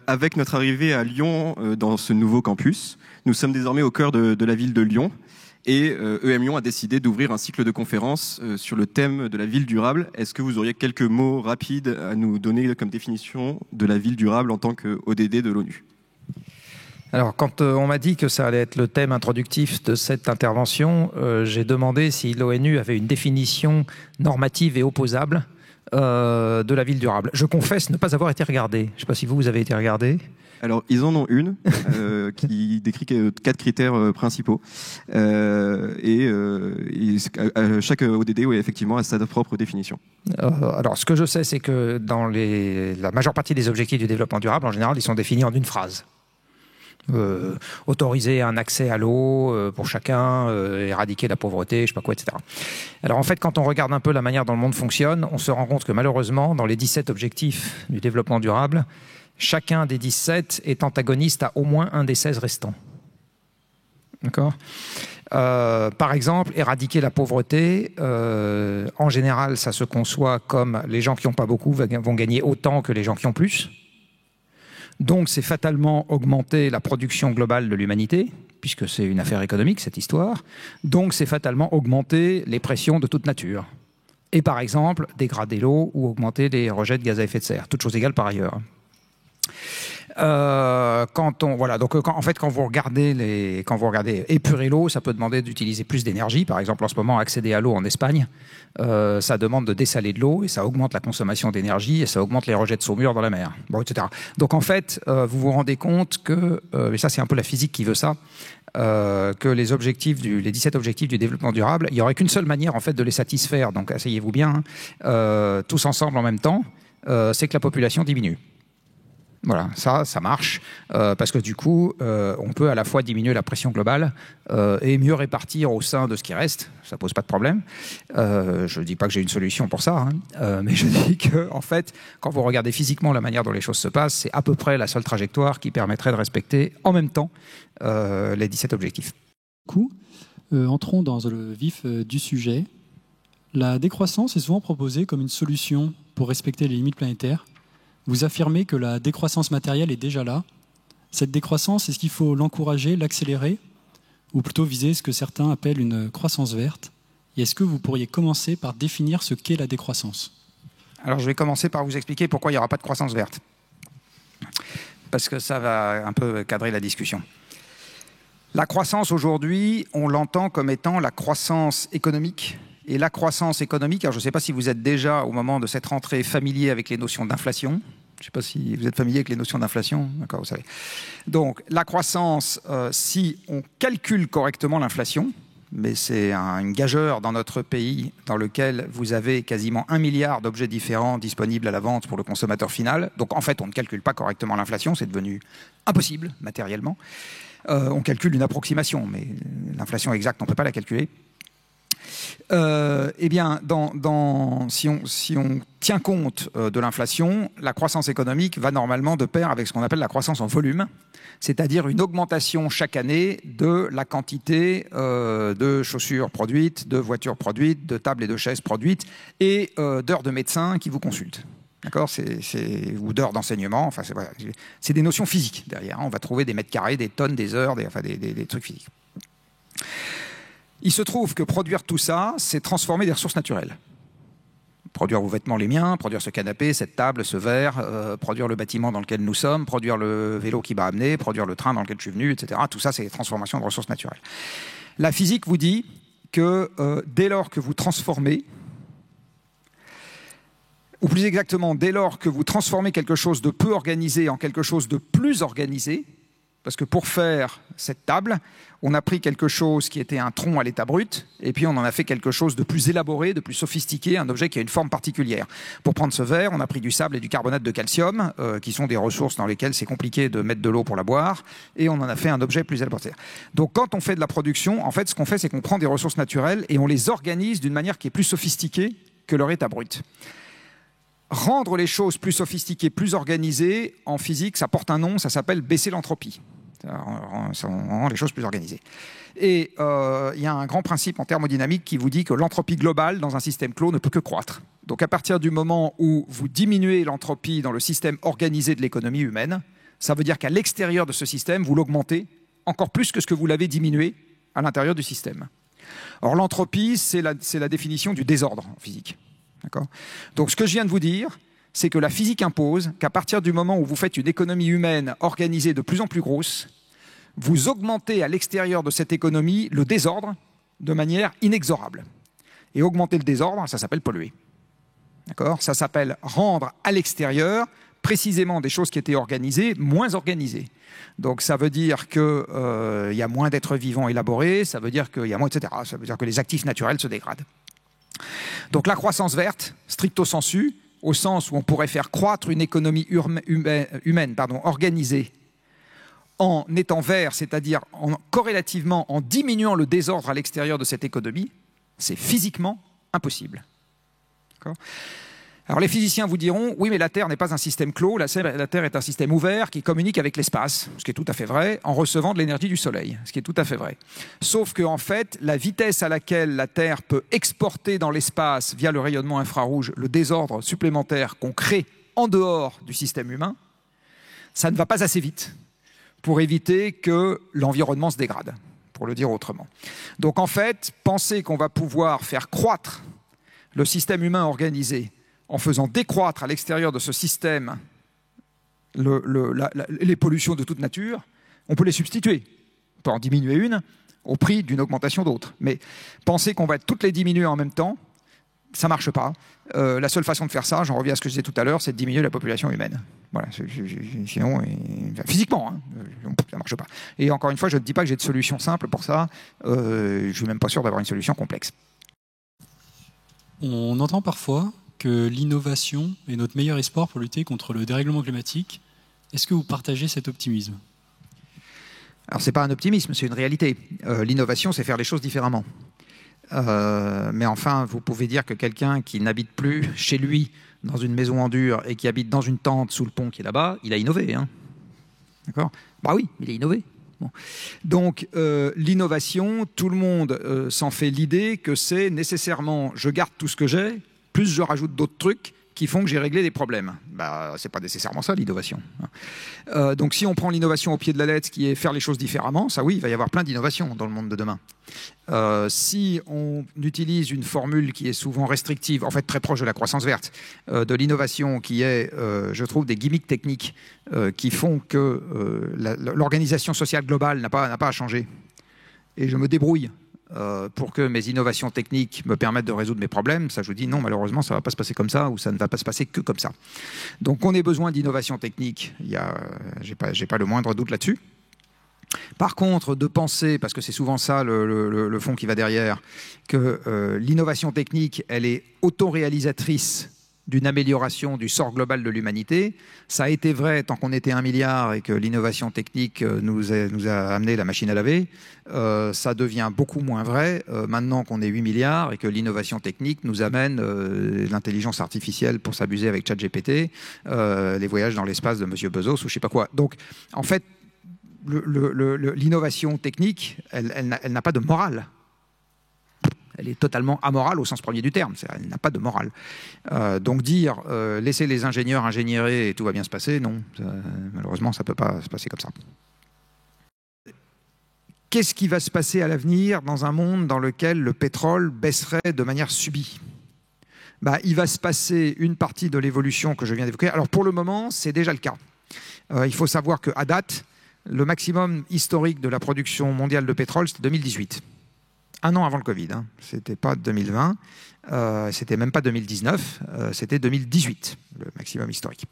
avec notre arrivée à Lyon dans ce nouveau campus, nous sommes désormais au cœur de la ville de Lyon. Et EM Lyon a décidé d'ouvrir un cycle de conférences sur le thème de la ville durable. Est-ce que vous auriez quelques mots rapides à nous donner comme définition de la ville durable en tant qu'ODD de l'ONU ? Alors, quand on m'a dit que ça allait être le thème introductif de cette intervention, j'ai demandé si l'ONU avait une définition normative et opposable de la ville durable. Je confesse ne pas avoir été regardé. Je ne sais pas si vous avez été regardé. Alors, ils en ont une qui décrit 4 critères principaux. Chaque ODD, oui, effectivement, a sa propre définition. Alors, ce que je sais, c'est que dans la majeure partie des objectifs du développement durable, en général, ils sont définis en une phrase. Autoriser un accès à l'eau pour chacun, éradiquer la pauvreté, je ne sais pas quoi, etc. Alors en fait, quand on regarde un peu la manière dont le monde fonctionne, on se rend compte que malheureusement, dans les 17 objectifs du développement durable, chacun des 17 est antagoniste à au moins un des 16 restants. D'accord ? Par exemple, éradiquer la pauvreté, en général, ça se conçoit comme les gens qui n'ont pas beaucoup vont gagner autant que les gens qui ont plus. Donc, c'est fatalement augmenter la production globale de l'humanité, puisque c'est une affaire économique, cette histoire. Donc, c'est fatalement augmenter les pressions de toute nature. Et par exemple, dégrader l'eau ou augmenter les rejets de gaz à effet de serre, toutes choses égales par ailleurs. Quand vous regardez épurer l'eau, ça peut demander d'utiliser plus d'énergie. Par exemple, en ce moment, accéder à l'eau en Espagne, ça demande de dessaler de l'eau et ça augmente la consommation d'énergie et ça augmente les rejets de saumure dans la mer, etc. Donc en fait, vous vous rendez compte que, et ça c'est un peu la physique qui veut ça, que les 17 objectifs du développement durable, il n'y aurait qu'une seule manière en fait de les satisfaire. Donc asseyez-vous bien, tous ensemble en même temps, c'est que la population diminue. Voilà, ça marche, parce que du coup, on peut à la fois diminuer la pression globale et mieux répartir au sein de ce qui reste. Ça pose pas de problème. Je ne dis pas que j'ai une solution pour ça, mais je dis que, en fait, quand vous regardez physiquement la manière dont les choses se passent, c'est à peu près la seule trajectoire qui permettrait de respecter en même temps les 17 objectifs. Entrons dans le vif du sujet. La décroissance est souvent proposée comme une solution pour respecter les limites planétaires. Vous affirmez que la décroissance matérielle est déjà là. Cette décroissance, est-ce qu'il faut l'encourager, l'accélérer, ou plutôt viser ce que certains appellent une croissance verte ? Et est-ce que vous pourriez commencer par définir ce qu'est la décroissance ? Alors je vais commencer par vous expliquer pourquoi il n'y aura pas de croissance verte. Parce que ça va un peu cadrer la discussion. La croissance aujourd'hui, on l'entend comme étant la croissance économique. Et la croissance économique, alors je ne sais pas si vous êtes déjà, au moment de cette rentrée, familier avec les notions d'inflation. Je ne sais pas si vous êtes familier avec les notions d'inflation. D'accord, vous savez. Donc, la croissance, si on calcule correctement l'inflation, mais c'est une gageure dans notre pays dans lequel vous avez quasiment 1 milliard d'objets différents disponibles à la vente pour le consommateur final. Donc, en fait, on ne calcule pas correctement l'inflation. C'est devenu impossible, matériellement. On calcule une approximation, mais l'inflation exacte, on ne peut pas la calculer. Eh bien, si on tient compte de l'inflation, la croissance économique va normalement de pair avec ce qu'on appelle la croissance en volume, c'est-à-dire une augmentation chaque année de la quantité de chaussures produites, de voitures produites, de tables et de chaises produites et d'heures de médecins qui vous consultent. D'accord, ou d'heures d'enseignement, enfin, c'est des notions physiques derrière. On va trouver des mètres carrés, des tonnes, des heures, des trucs physiques. Il se trouve que produire tout ça, c'est transformer des ressources naturelles. Produire vos vêtements, les miens, produire ce canapé, cette table, ce verre, produire le bâtiment dans lequel nous sommes, produire le vélo qui m'a amené, produire le train dans lequel je suis venu, etc. Tout ça, c'est des transformations de ressources naturelles. La physique vous dit que dès lors que vous transformez, ou plus exactement, dès lors que vous transformez quelque chose de peu organisé en quelque chose de plus organisé, parce que pour faire cette table, on a pris quelque chose qui était un tronc à l'état brut, et puis on en a fait quelque chose de plus élaboré, de plus sophistiqué, un objet qui a une forme particulière. Pour prendre ce verre, on a pris du sable et du carbonate de calcium, qui sont des ressources dans lesquelles c'est compliqué de mettre de l'eau pour la boire, et on en a fait un objet plus élaboré. Donc quand on fait de la production, en fait, ce qu'on fait, c'est qu'on prend des ressources naturelles et on les organise d'une manière qui est plus sophistiquée que leur état brut. Rendre les choses plus sophistiquées, plus organisées, en physique, ça porte un nom, ça s'appelle baisser l'entropie. On rend les choses plus organisées. Et il y a un grand principe en thermodynamique qui vous dit que l'entropie globale dans un système clos ne peut que croître. Donc à partir du moment où vous diminuez l'entropie dans le système organisé de l'économie humaine, ça veut dire qu'à l'extérieur de ce système, vous l'augmentez encore plus que ce que vous l'avez diminué à l'intérieur du système. Or, l'entropie, c'est la définition du désordre en physique. Donc, ce que je viens de vous dire, c'est que la physique impose qu'à partir du moment où vous faites une économie humaine organisée de plus en plus grosse, vous augmentez à l'extérieur de cette économie le désordre de manière inexorable. Et augmenter le désordre, ça s'appelle polluer. Ça s'appelle rendre à l'extérieur précisément des choses qui étaient organisées, moins organisées. Donc ça veut dire qu'il y a moins d'êtres vivants élaborés, ça veut dire qu'il y a moins, etc. Ça veut dire que les actifs naturels se dégradent. Donc la croissance verte, stricto sensu, au sens où on pourrait faire croître une économie humaine organisée en étant vert, c'est-à-dire corrélativement en diminuant le désordre à l'extérieur de cette économie, c'est physiquement impossible. Alors les physiciens vous diront, oui mais la Terre n'est pas un système clos, la Terre est un système ouvert qui communique avec l'espace, ce qui est tout à fait vrai, en recevant de l'énergie du Soleil, ce qui est tout à fait vrai. Sauf que en fait, la vitesse à laquelle la Terre peut exporter dans l'espace, via le rayonnement infrarouge, le désordre supplémentaire qu'on crée en dehors du système humain, ça ne va pas assez vite pour éviter que l'environnement se dégrade, pour le dire autrement. Donc en fait, penser qu'on va pouvoir faire croître le système humain organisé en faisant décroître à l'extérieur de ce système les pollutions de toute nature, on peut les substituer. On peut en diminuer une au prix d'une augmentation d'autres. Mais penser qu'on va toutes les diminuer en même temps, ça ne marche pas. La seule façon de faire ça, j'en reviens à ce que je disais tout à l'heure, c'est de diminuer la population humaine. Voilà, sinon, physiquement, ça ne marche pas. Et encore une fois, je ne dis pas que j'ai de solution simple pour ça. Je ne suis même pas sûr d'avoir une solution complexe. On entend parfois que l'innovation est notre meilleur espoir pour lutter contre le dérèglement climatique. Est-ce que vous partagez cet optimisme ? Alors, ce n'est pas un optimisme, c'est une réalité. L'innovation, c'est faire les choses différemment. Mais enfin, vous pouvez dire que quelqu'un qui n'habite plus chez lui, dans une maison en dur, et qui habite dans une tente sous le pont qui est là-bas, il a innové. Hein. D'accord ? Bah oui, il a innové. Bon. Donc, l'innovation, tout le monde s'en fait l'idée que c'est nécessairement, je garde tout ce que j'ai, plus je rajoute d'autres trucs qui font que j'ai réglé des problèmes. Bah, c'est pas nécessairement ça, l'innovation. Donc, si on prend l'innovation au pied de la lettre, qui est faire les choses différemment, ça oui, il va y avoir plein d'innovations dans le monde de demain. Si on utilise une formule qui est souvent restrictive, en fait très proche de la croissance verte, de l'innovation qui est, je trouve, des gimmicks techniques qui font que l'organisation sociale globale n'a pas à changer. Et je me débrouille pour que mes innovations techniques me permettent de résoudre mes problèmes, ça je vous dis non, malheureusement ça ne va pas se passer comme ça, ou ça ne va pas se passer que comme ça. Donc on ait besoin d'innovation technique, j'ai pas le moindre doute là-dessus. Par contre, de penser, parce que c'est souvent ça le fond qui va derrière, que l'innovation technique, elle est autoréalisatrice d'une amélioration du sort global de l'humanité. Ça a été vrai tant qu'on était 1 milliard et que l'innovation technique nous a amené la machine à laver. Ça devient beaucoup moins vrai maintenant qu'on est 8 milliards et que l'innovation technique nous amène l'intelligence artificielle pour s'abuser avec ChatGPT, les voyages dans l'espace de Monsieur Bezos ou je ne sais pas quoi. Donc, en fait, l'innovation technique, elle n'a pas de morale. Elle est totalement amorale au sens premier du terme. Elle n'a pas de morale. Donc dire laissez les ingénieurs ingénierer et tout va bien se passer, non. Malheureusement, ça ne peut pas se passer comme ça. Qu'est-ce qui va se passer à l'avenir dans un monde dans lequel le pétrole baisserait de manière subie ? Il va se passer une partie de l'évolution que je viens d'évoquer. Alors pour le moment, c'est déjà le cas. Il faut savoir qu'à date, le maximum historique de la production mondiale de pétrole, c'était 2018. 1 an avant le Covid, hein. C'était pas 2020, c'était même pas 2019, c'était 2018, le maximum historique.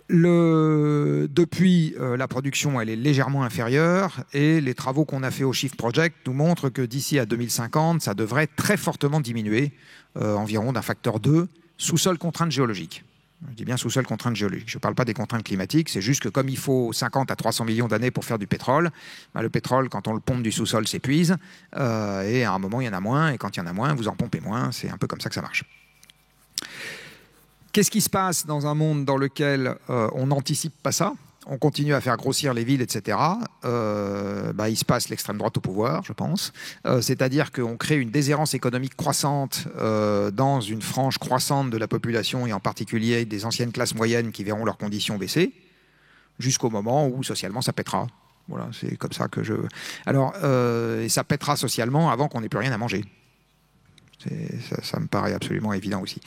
Depuis, la production elle est légèrement inférieure et les travaux qu'on a fait au Shift Project nous montrent que d'ici à 2050, ça devrait très fortement diminuer, environ d'un facteur 2, sous seule contrainte géologique. Je dis bien sous seule contrainte géologique. Je ne parle pas des contraintes climatiques, c'est juste que comme il faut 50 à 300 millions d'années pour faire du pétrole, le pétrole, quand on le pompe du sous-sol, s'épuise, et à un moment, il y en a moins, et quand il y en a moins, vous en pompez moins, c'est un peu comme ça que ça marche. Qu'est-ce qui se passe dans un monde dans lequel on n'anticipe pas ça ? On continue à faire grossir les villes, etc. Il se passe l'extrême droite au pouvoir, je pense. C'est-à-dire qu'on crée une déshérence économique croissante dans une frange croissante de la population, et en particulier des anciennes classes moyennes qui verront leurs conditions baisser. jusqu'au moment où socialement ça pètera. Voilà, c'est comme ça que je... Alors, et ça pètera socialement avant qu'on n'ait plus rien à manger. Ça me paraît absolument évident aussi.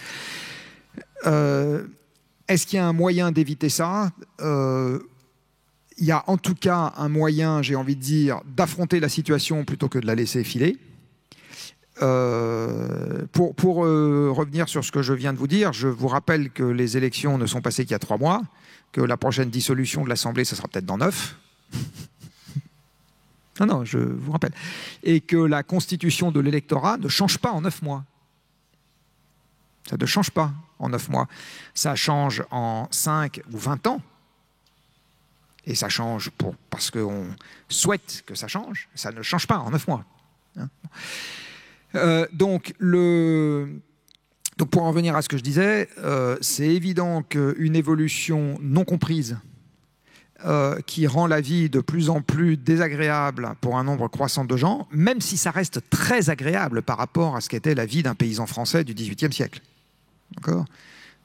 Est-ce qu'il y a un moyen d'éviter ça ? Il y a en tout cas un moyen, j'ai envie de dire, d'affronter la situation plutôt que de la laisser filer. Pour revenir sur ce que je viens de vous dire, je vous rappelle que les élections ne sont passées qu'il y a 3 mois, que la prochaine dissolution de l'Assemblée, ça sera peut-être dans 9. Non, je vous rappelle. Et que la constitution de l'électorat ne change pas en 9 mois. Ça ne change pas en 9 mois. Ça change en 5 ou 20 ans. Et ça change parce qu'on souhaite que ça change. Ça ne change pas en 9 mois. Donc, pour en revenir à ce que je disais, c'est évident qu'une évolution non comprise qui rend la vie de plus en plus désagréable pour un nombre croissant de gens, même si ça reste très agréable par rapport à ce qu'était la vie d'un paysan français du XVIIIe siècle. D'accord ?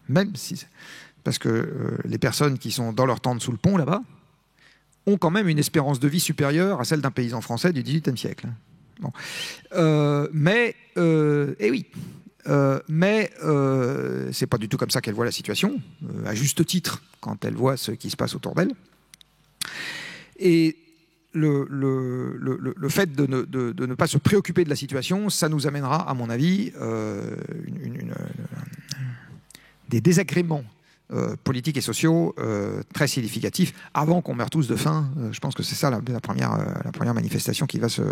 Même si... Parce que les personnes qui sont dans leur tente sous le pont, là-bas, ont quand même une espérance de vie supérieure à celle d'un paysan français du XVIIIe siècle. Bon. Et oui. Mais c'est pas du tout comme ça qu'elle voit la situation, à juste titre, quand elle voit ce qui se passe autour d'elle. Et le fait de ne pas se préoccuper de la situation, ça nous amènera, à mon avis, des désagréments politiques et sociaux très significatifs avant qu'on meure tous de faim. Je pense que c'est ça la première manifestation qui va se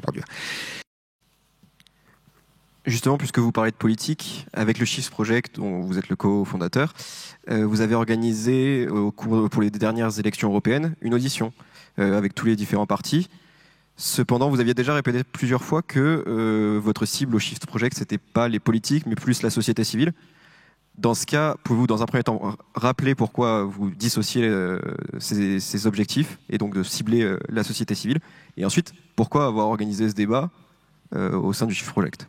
produire. Justement, puisque vous parlez de politique, avec le Shift Project, dont vous êtes le cofondateur, vous avez organisé, pour les dernières élections européennes, une audition avec tous les différents partis. Cependant, vous aviez déjà répété plusieurs fois que votre cible au Shift Project, ce n'était pas les politiques, mais plus la société civile. Dans ce cas, pouvez-vous, dans un premier temps, rappeler pourquoi vous dissociez ces objectifs, et donc de cibler la société civile, et ensuite, pourquoi avoir organisé ce débat au sein du Shift Project ?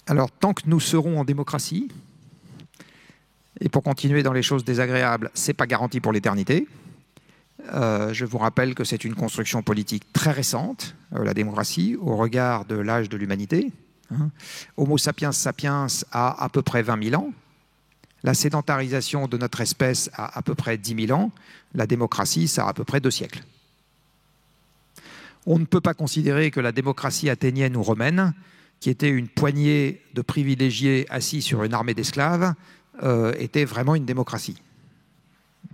Alors, tant que nous serons en démocratie, et pour continuer dans les choses désagréables, ce n'est pas garanti pour l'éternité. Je vous rappelle que c'est une construction politique très récente, la démocratie, au regard de l'âge de l'humanité. Homo sapiens sapiens a à peu près 20 000 ans. La sédentarisation de notre espèce a à peu près 10 000 ans. La démocratie, ça a à peu près 2 siècles. On ne peut pas considérer que la démocratie athénienne ou romaine, qui était une poignée de privilégiés assis sur une armée d'esclaves, était vraiment une démocratie.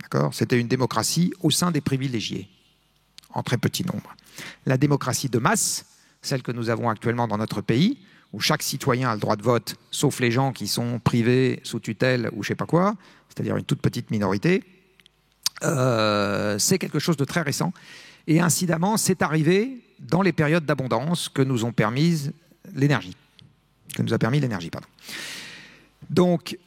D'accord ? C'était une démocratie au sein des privilégiés, en très petit nombre. La démocratie de masse, celle que nous avons actuellement dans notre pays, où chaque citoyen a le droit de vote, sauf les gens qui sont privés, sous tutelle ou je ne sais pas quoi, c'est-à-dire une toute petite minorité, c'est quelque chose de très récent. Et incidemment, c'est arrivé dans les périodes d'abondance que nous a permis l'énergie. Donc,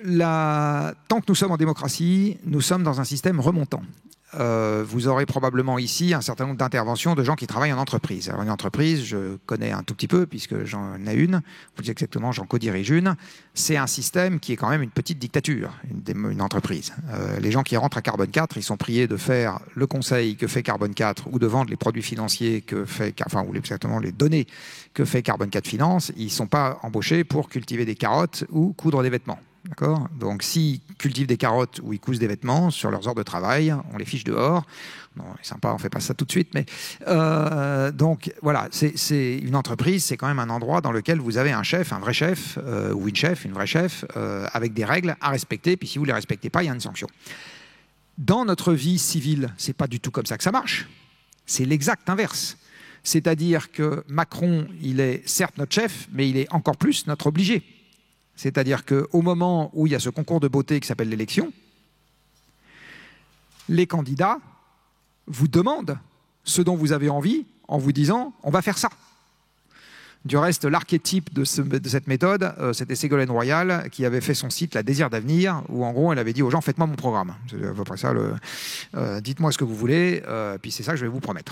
tant que nous sommes en démocratie, nous sommes dans un système remontant. Vous aurez probablement ici un certain nombre d'interventions de gens qui travaillent en entreprise. Alors une entreprise, je connais un tout petit peu puisque j'en ai une, plus exactement j'en co-dirige une. C'est un système qui est quand même une petite dictature, une entreprise. Les gens qui rentrent à Carbone 4, ils sont priés de faire le conseil que fait Carbone 4 ou de vendre les produits financiers ou exactement les données que fait Carbone 4 Finance. Ils ne sont pas embauchés pour cultiver des carottes ou coudre des vêtements. D'accord ? Donc, s'ils cultivent des carottes ou ils cousent des vêtements sur leurs heures de travail, on les fiche dehors. Non, c'est sympa, on ne fait pas ça tout de suite. Mais donc, voilà, c'est une entreprise, c'est quand même un endroit dans lequel vous avez un chef, un vrai chef, ou une vraie chef, avec des règles à respecter. Puis si vous ne les respectez pas, il y a une sanction. Dans notre vie civile, ce n'est pas du tout comme ça que ça marche. C'est l'exact inverse. C'est-à-dire que Macron, il est certes notre chef, mais il est encore plus notre obligé. C'est-à-dire qu'au moment où il y a ce concours de beauté qui s'appelle l'élection, les candidats vous demandent ce dont vous avez envie en vous disant « on va faire ça ». Du reste, l'archétype de cette méthode, c'était Ségolène Royal qui avait fait son site « La Désir d'avenir » où en gros elle avait dit aux gens « faites-moi mon programme ». C'est à peu près ça, dites-moi ce que vous voulez, puis c'est ça que je vais vous promettre.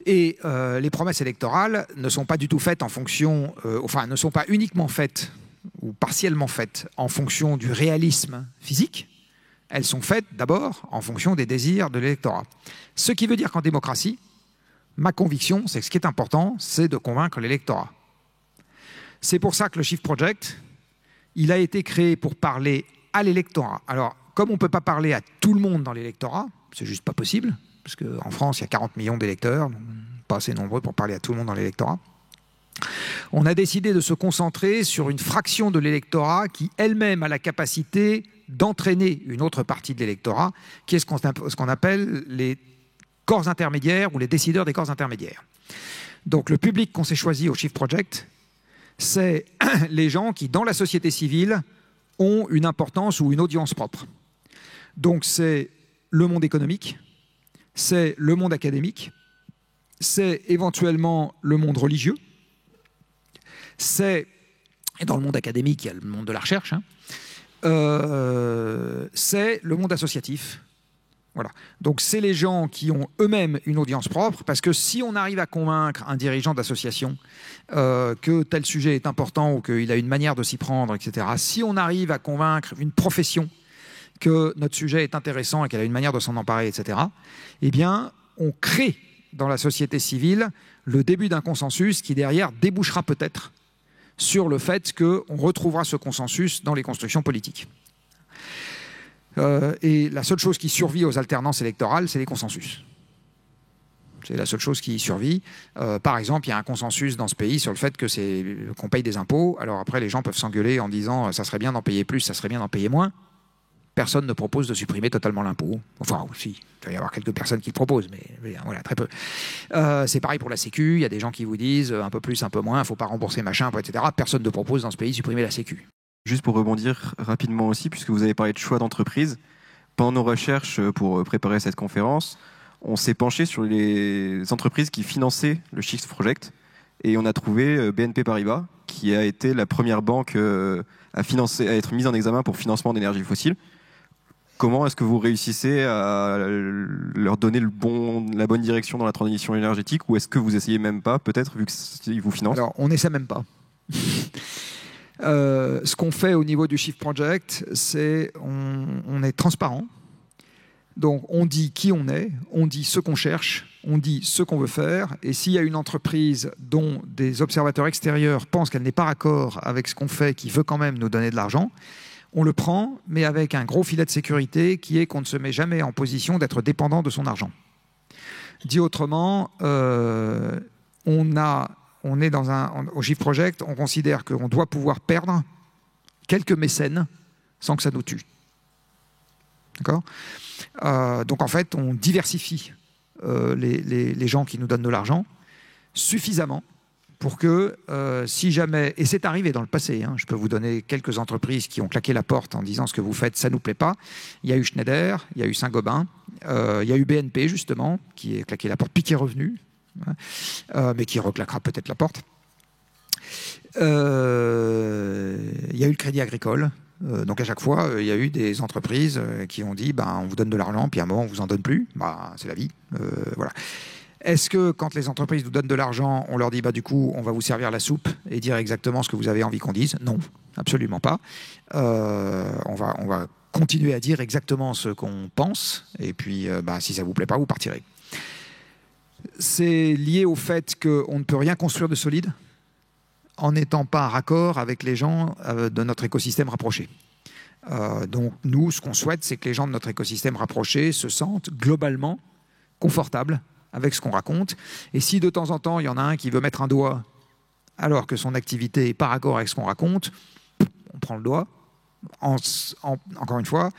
Et les promesses électorales ne sont pas du tout faites en fonction, ne sont pas uniquement faites ou partiellement faites en fonction du réalisme physique, elles sont faites d'abord en fonction des désirs de l'électorat. Ce qui veut dire qu'en démocratie, ma conviction, c'est que ce qui est important, c'est de convaincre l'électorat. C'est pour ça que le Shift Project, il a été créé pour parler à l'électorat. Alors, comme on ne peut pas parler à tout le monde dans l'électorat, c'est juste pas possible, parce qu'en France, il y a 40 millions d'électeurs, pas assez nombreux pour parler à tout le monde dans l'électorat. On a décidé de se concentrer sur une fraction de l'électorat qui elle-même a la capacité d'entraîner une autre partie de l'électorat, qui est ce qu'on appelle les corps intermédiaires ou les décideurs des corps intermédiaires. Donc le public qu'on s'est choisi au Shift Project, c'est les gens qui, dans la société civile, ont une importance ou une audience propre. Donc c'est le monde économique, c'est le monde académique, c'est éventuellement le monde religieux, c'est, et dans le monde académique, il y a le monde de la recherche, c'est le monde associatif. Voilà. Donc c'est les gens qui ont eux-mêmes une audience propre, parce que si on arrive à convaincre un dirigeant d'association que tel sujet est important ou qu'il a une manière de s'y prendre, etc., si on arrive à convaincre une profession que notre sujet est intéressant et qu'elle a une manière de s'en emparer, etc., eh bien, on crée dans la société civile le début d'un consensus qui, derrière, débouchera peut-être sur le fait qu'on retrouvera ce consensus dans les constructions politiques. Et la seule chose qui survit aux alternances électorales, c'est les consensus. C'est la seule chose qui survit. Par exemple, il y a un consensus dans ce pays sur le fait qu'on paye des impôts. Alors après, les gens peuvent s'engueuler en disant « ça serait bien d'en payer plus, ça serait bien d'en payer moins ». Personne ne propose de supprimer totalement l'impôt. Enfin, aussi, il va y avoir quelques personnes qui le proposent, mais voilà, très peu. C'est pareil pour la Sécu. Il y a des gens qui vous disent un peu plus, un peu moins, il ne faut pas rembourser machin, etc. Personne ne propose dans ce pays de supprimer la Sécu. Juste pour rebondir rapidement aussi, puisque vous avez parlé de choix d'entreprise, pendant nos recherches pour préparer cette conférence, on s'est penché sur les entreprises qui finançaient le Shift Project et on a trouvé BNP Paribas, qui a été la première banque à être mise en examen pour financement d'énergie fossile. Comment est-ce que vous réussissez à leur donner la bonne direction dans la transition énergétique, ou est-ce que vous essayez même pas, peut-être, vu qu'ils vous financent? Alors, on n'essaie même pas. Ce qu'on fait au niveau du Shift Project, c'est on est transparent. Donc, on dit qui on est, on dit ce qu'on cherche, on dit ce qu'on veut faire. Et s'il y a une entreprise dont des observateurs extérieurs pensent qu'elle n'est pas raccord avec ce qu'on fait, qui veut quand même nous donner de l'argent, on le prend, mais avec un gros filet de sécurité qui est qu'on ne se met jamais en position d'être dépendant de son argent. Dit autrement, au Shift Project, on considère qu'on doit pouvoir perdre quelques mécènes sans que ça nous tue. D'accord ? Donc en fait, on diversifie les gens qui nous donnent de l'argent suffisamment pour que si jamais, et c'est arrivé dans le passé, je peux vous donner quelques entreprises qui ont claqué la porte en disant ce que vous faites, ça ne nous plaît pas. Il y a eu Schneider, il y a eu Saint-Gobain, il y a eu BNP justement, qui a claqué la porte, puis qui est revenu, mais qui reclaquera peut-être la porte. Il y a eu le Crédit Agricole. Donc à chaque fois, il y a eu des entreprises qui ont dit on vous donne de l'argent, puis à un moment on vous en donne plus. C'est la vie. Voilà. Est-ce que quand les entreprises nous donnent de l'argent, on leur dit du coup on va vous servir la soupe et dire exactement ce que vous avez envie qu'on dise? Non, absolument pas. On va continuer à dire exactement ce qu'on pense, et puis si ça vous plaît pas, vous partirez. C'est lié au fait qu'on ne peut rien construire de solide en n'étant pas raccord avec les gens de notre écosystème rapproché. Donc nous, ce qu'on souhaite, c'est que les gens de notre écosystème rapproché se sentent globalement confortables avec ce qu'on raconte. Et si de temps en temps, il y en a un qui veut mettre un doigt alors que son activité n'est pas raccord avec ce qu'on raconte, on prend le doigt, encore une fois,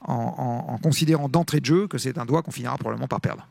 en considérant d'entrée de jeu que c'est un doigt qu'on finira probablement par perdre.